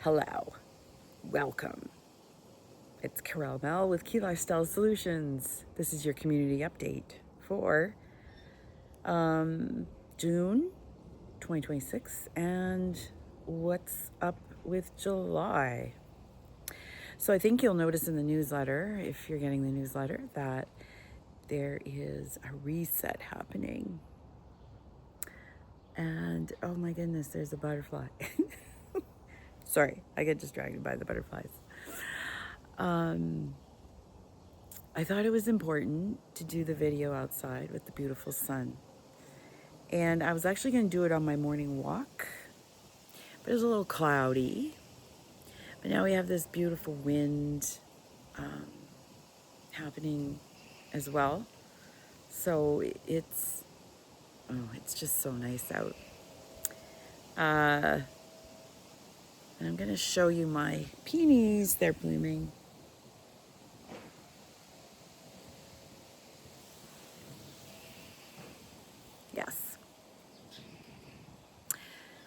Hello, welcome. It's Carol Mel with Key Lifestyle Solutions. This is your community update for June 2026 and what's up with July. So I think you'll notice in the newsletter, if you're getting the newsletter, that there is a reset happening. And oh my goodness, there's a butterfly. Sorry, I get distracted by the butterflies. I thought it was important to do the video outside with the beautiful sun. And I was actually going to do it on my morning walk, but it was a little cloudy. But now we have this beautiful wind happening as well. So it's just so nice out. And I'm going to show you my peonies. They're blooming. Yes.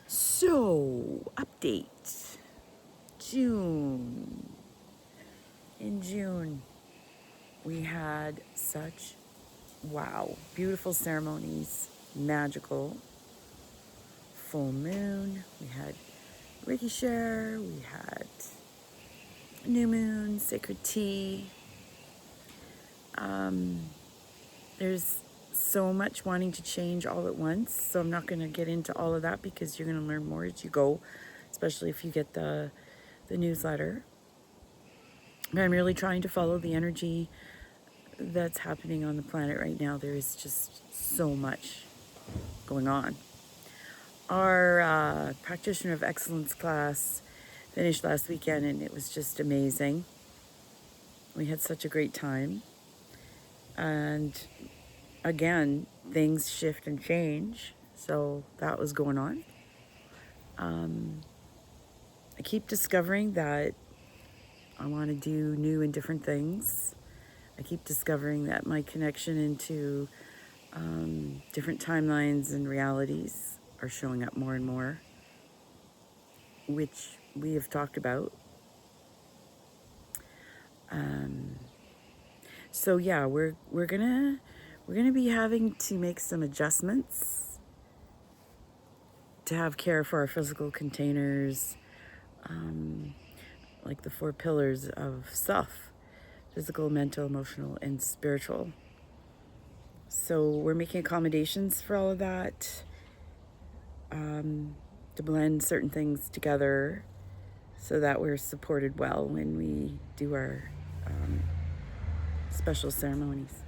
So, update. June. In June, we had such, beautiful ceremonies, magical. Full moon, we had Reiki share, we had new moon, sacred tea. There's so much wanting to change all at once, so I'm not going to get into all of that because you're going to learn more as you go, especially if you get the newsletter. But I'm really trying to follow the energy that's happening on the planet right now. There is just so much going on. Our Practitioner of Excellence class finished last weekend, and it was just amazing. We had such a great time. And again, things shift and change. So that was going on. I keep discovering that I want to do new and different things. I keep discovering that my connection into different timelines and realities are showing up more and more, which we have talked about. So yeah, we're gonna be having to make some adjustments to have care for our physical containers, like the 4 pillars of self: physical, mental, emotional, and spiritual. So we're making accommodations for all of that, to blend certain things together so that we're supported well when we do our special ceremonies.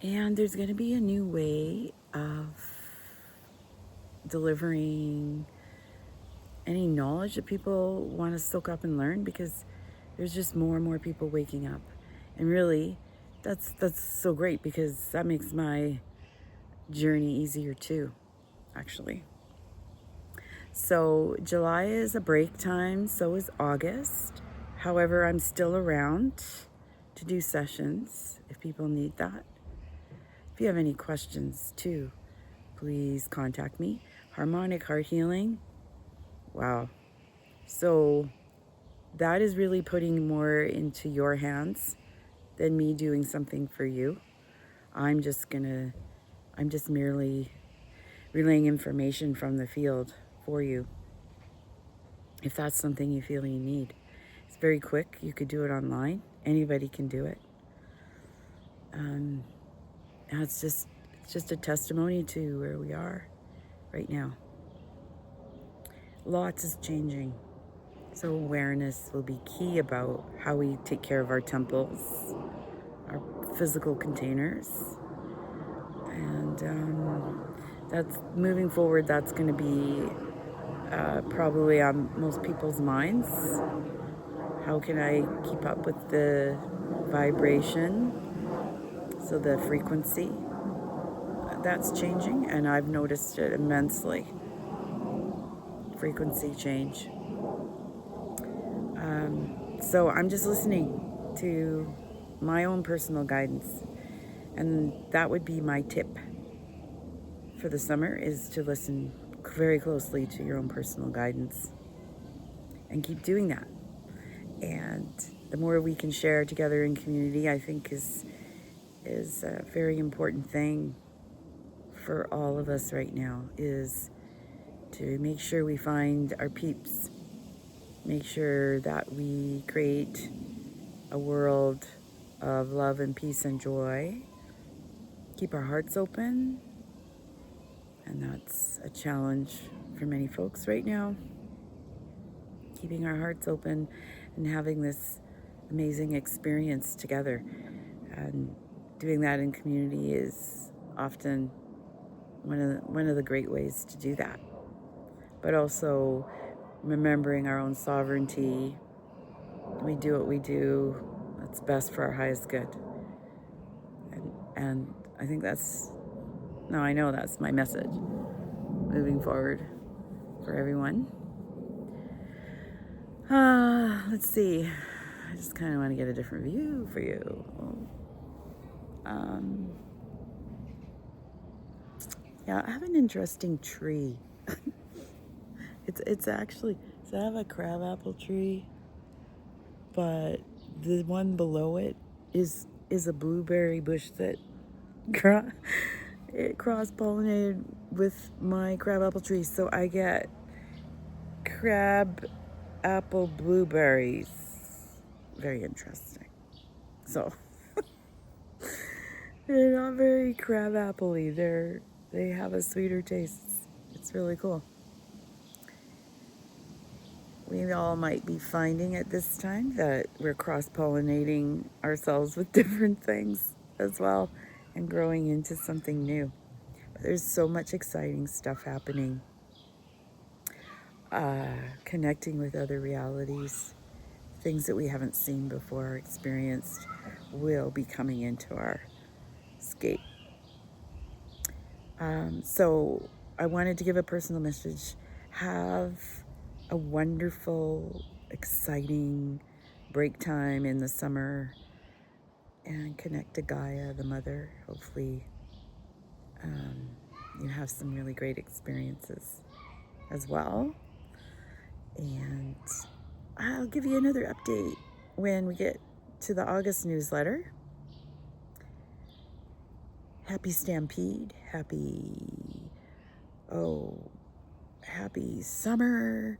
And there's going to be a new way of delivering any knowledge that people want to soak up and learn, because there's just more and more people waking up. And really, that's so great, because that makes my journey easier too, actually. So July is a break time, so is August. However, I'm still around to do sessions if people need that. If you have any questions too, please contact me. Harmonic Heart Healing. Wow. So that is really putting more into your hands than me doing something for you. I'm just merely relaying information from the field for you, if that's something you feel you need. It's very quick. You could do it online. Anybody can do it. And it's just a testimony to where we are right now. Lots is changing. So awareness will be key about how we take care of our temples, our physical containers. And that's moving forward. That's going to be probably on most people's minds. How can I keep up with the vibration? So the frequency, that's changing, and I've noticed it immensely. Frequency change. So I'm just listening to my own personal guidance. And that would be my tip for the summer, is to listen very closely to your own personal guidance and keep doing that. And the more we can share together in community, I think is a very important thing for all of us right now, is to make sure we find our peeps, make sure that we create a world of love and peace and joy, keep our hearts open, and that's a challenge for many folks right now, keeping our hearts open and having this amazing experience together. And doing that in community is often one of the great ways to do that. But also remembering our own sovereignty. We do what we do that's best for our highest good. And I think I know that's my message moving forward for everyone. Let's see. I just kind of want to get a different view for you. Yeah, I have an interesting tree. It's actually, so I have a crabapple tree, but the one below it is a blueberry bush that it cross-pollinated with my crabapple tree, so I get crab apple blueberries. Very interesting. So they're not very crab apple-y. They have a sweeter taste. It's really cool. We all might be finding at this time that we're cross-pollinating ourselves with different things as well and growing into something new. But there's so much exciting stuff happening. Connecting with other realities, things that we haven't seen before or experienced will be coming into our scape. So I wanted to give a personal message. Have a wonderful, exciting break time in the summer and connect to Gaia, the mother. Hopefully you have some really great experiences as well. And I'll give you another update when we get to the August newsletter. Happy Stampede. Happy summer.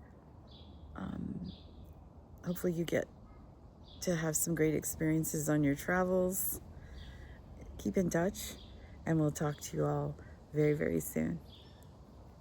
Hopefully you get to have some great experiences on your travels. Keep in touch, and we'll talk to you all very, very soon.